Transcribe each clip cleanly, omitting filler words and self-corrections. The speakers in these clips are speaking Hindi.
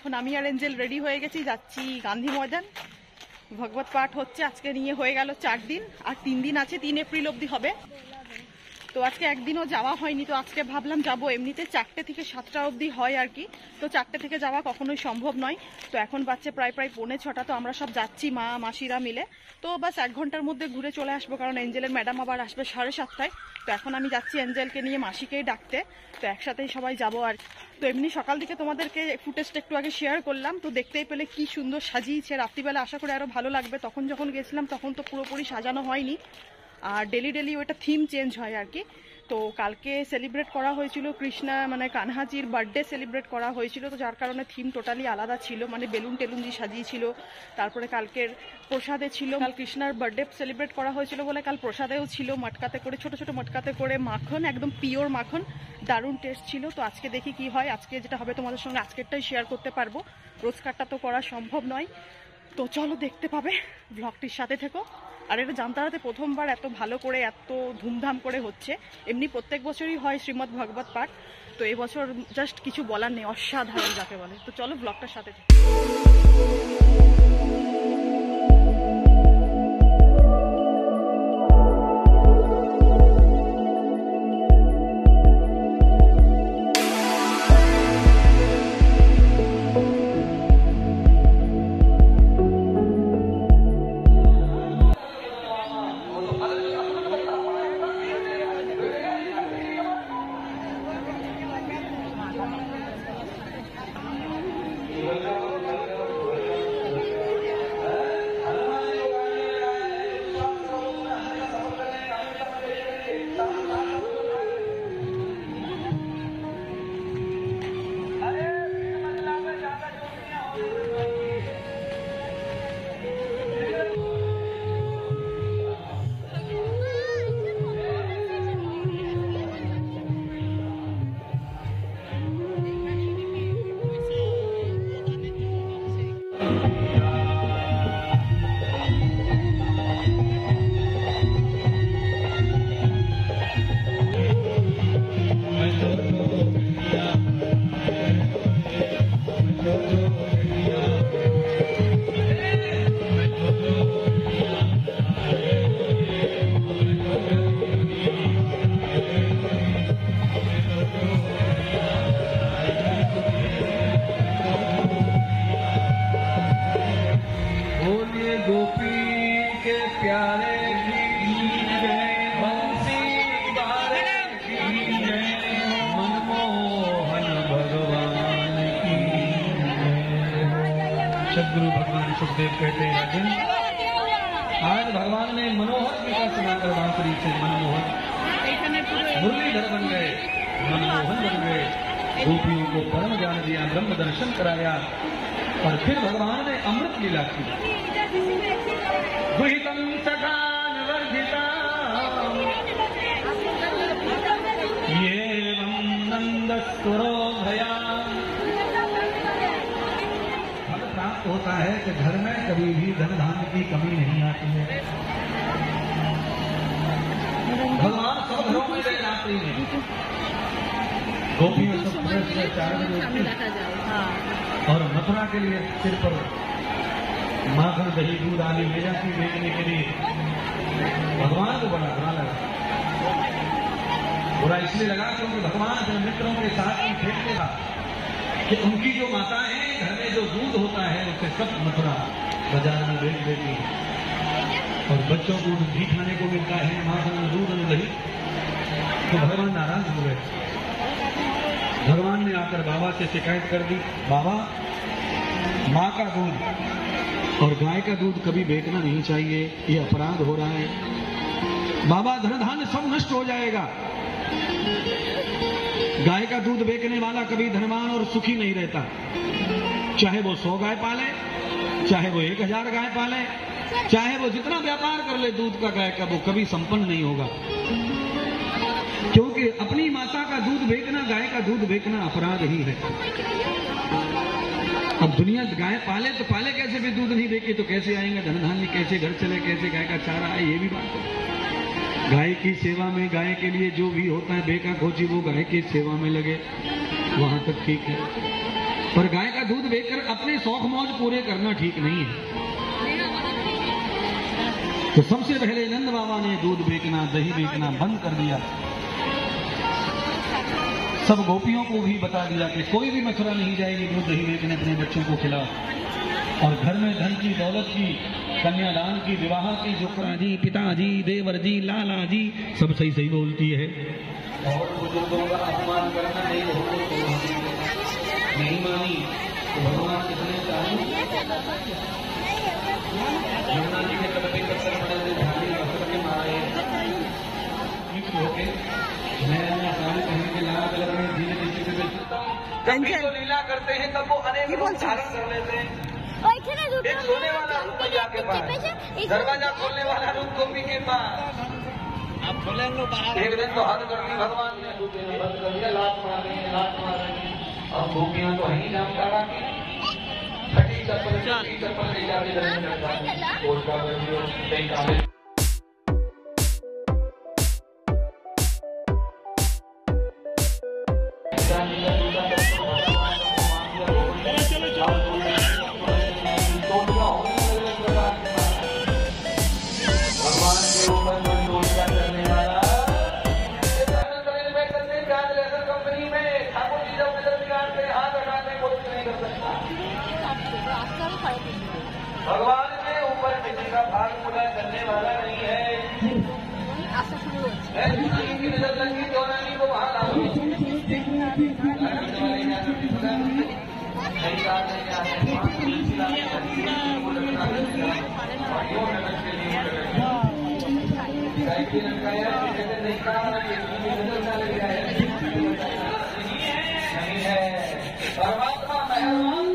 এখন আমি আর এঞ্জেল রেডি হয়ে গেছি, যাচ্ছি গান্ধী ময়দান। ভগবত পাঠ হচ্ছে, আজকে নিয়ে হয়ে গেল 4 দিন, আর 3 দিন আছে, 3 এপ্রিল অবধি হবে। তো আজকে একদিনও যাওয়া হয়নি, তো আজকে ভাবলাম যাবো। এমনিতে 4টে থেকে 7টা অবধি হয় আর কি, তো 4টে থেকে যাওয়া কখনোই সম্ভব নয়। তো এখন বাচ্চা প্রায় 5:45, তো আমরা সব যাচ্ছি মা মাসিরা মিলে। তো বাস 1 ঘন্টার মধ্যে ঘুরে চলে আসবো, কারণ এঞ্জেলের ম্যাডাম আবার আসবে 7:30টায়। তো এখন আমি যাচ্ছি এঞ্জেলকে নিয়ে মাসিকেই ডাকতে, তো একসাথেই সবাই যাবো আর। তো এমনি সকাল থেকে তোমাদেরকে ফুটেজটা একটু আগে শেয়ার করলাম, তো দেখতেই পেলে কি সুন্দর সাজিয়েছে। রাত্রিবেলা আশা করি আরো ভালো লাগবে। তখন যখন গেছিলাম তখন তো পুরোপুরি সাজানো হয়নি, আর ডেলি ওইটা থিম চেঞ্জ হয় আর কি। তো কালকে সেলিব্রেট করা হয়েছিল কৃষ্ণা মানে কানহাজির বার্থডে সেলিব্রেট করা হয়েছিল, তো যার কারণে থিম টোটালি আলাদা ছিল, মানে বেলুন টেলুন দিয়ে সাজিয়েছিল। তারপরে কালকের প্রসাদে ছিল, কাল কৃষ্ণার বার্থডে সেলিব্রেট করা হয়েছিল বলে কাল প্রসাদেও ছিল মটকাতে করে, ছোট ছোট মটকাতে করে মাখন, একদম পিওর মাখন, দারুণ টেস্ট ছিল। তো আজকে দেখি কি হয়। আজকে যেটা হবে তোমাদের সঙ্গে আজকেরটাই শেয়ার করতে পারবো, রোজকারটা তো করা সম্ভব নয়। তো চলো দেখতে পাবে, ব্লগটির সাথে থেকো। আর এটা জামতারাতে প্রথমবার এত ভালো করে এত ধুমধাম করে হচ্ছে। এমনি প্রত্যেক বছরই হয় শ্রীমদ্ ভাগবত পাঠ, তো এবছর জাস্ট কিছু বলার নেই, অসাধারণ যাকে বলে। তো চলো ব্লগটার সাথে থেকো। सदगुरु भगवान सुखदेव कहते हैं राजन, आज भगवान ने मनोहर जी का सुनाकर बांसुरी से मनमोहन मुरलीधर बन गए, मनमोहन बन गए, गोपियों को परम ज्ञान दिया, ब्रह्म दर्शन कराया, और फिर भगवान ने अमृत लीला की। गुहितम सखान वर्धिता ये नंद सुरो भया। होता है कि घर में कभी भी धन धान्य की कमी नहीं आती है। भगवान सब घरों में ले जाते हैं। गोपियों सब से 4 बजे और मथुरा के लिए सिर पर माखन दही दूध आदि ले जाती बेचने के लिए। भगवान को बड़ा बुरा लगा। बुरा इसलिए लगा क्योंकि भगवान अपने मित्रों के साथ ही खेलते था कि उनकी जो माताएं हैं, घर में जो दूध होता है उससे सब मथुरा बाजार में बेच देती है, और बच्चों को घी खाने को मिलता है, माखन दूध और दही। तो भगवान नाराज हो गए। भगवान ने आकर बाबा से शिकायत कर दी, बाबा माँ का दूध और गाय का दूध कभी बेचना नहीं चाहिए, ये अपराध हो रहा है। बाबा धन धान्य सब नष्ट हो जाएगा। गाय का दूध बेचने वाला कभी धनवान और सुखी नहीं रहता, चाहे वो 100 गाय पाले, चाहे वो 1000 गाय पाले, चाहे वो जितना व्यापार कर ले दूध का गाय का, वो कभी संपन्न नहीं होगा। क्योंकि अपनी माता का दूध बेचना, गाय का दूध बेचना अपराध ही है। अब दुनिया गाय पाले तो पाले कैसे, भी दूध नहीं बेचे तो कैसे आएंगे धन धान्य, कैसे घर चले, कैसे गाय का चारा है, ये भी बात है। गाय की सेवा में, गाय के लिए जो भी होता है बेका खोची, वो गाय की सेवा में लगे, वहां तक ठीक है। पर गाय का दूध बेचकर अपने शौक मौज पूरे करना ठीक नहीं है। तो सबसे पहले नंद बाबा ने दूध बेचना, दही बेचना बंद कर दिया। सब गोपियों को भी बता दिया कि कोई भी मथुरा नहीं जाएगी दूध दही बेचने अपने बच्चों को खिला। और घर में धन की, दौलत की, कन्यादान की, विवाह की, जो जी, पिताजी, देवर जी, लाला जी सब सही सही बोलती है। और बुजुर्गों का अपमान करना नहीं मानी तो भगवान कितने चाहिए यमुना जी के तट पे कसर पड़े झाड़ी कसर के मारे होके नया साड़ी पहन के लाल कलर में धीरे धीरे कभी तो लीला करते हैं तब वो अनेक रूप धारण कर लेते हैं। एक सोने वाला रूप मैया के पास, दरवाजा खोलने वाला रूप गोपी के पास। आप खोले एक दिन तो हद कर दी भगवान ने, दूसरे हद कर दिया, लात मार रही है। और गोपियां तो है ही जामताड़ा की, छठी चप्पल ले जाके भगवान के ऊपर किसी का भाग पूरा करने वाला नहीं है। की नजर लगी तो रानी को वहां नहीं है। परमात्मा मेहरबान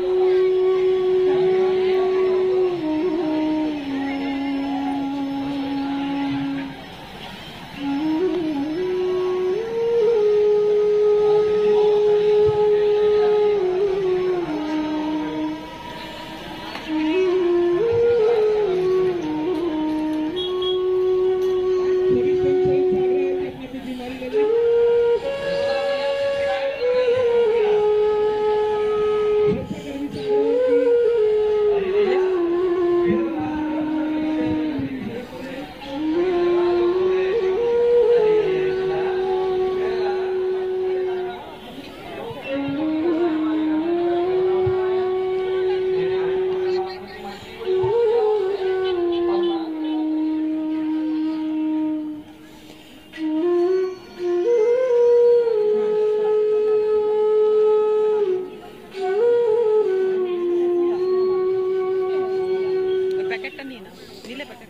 पैकेटটা নিয়ে নাও, দিলে প্যাকেট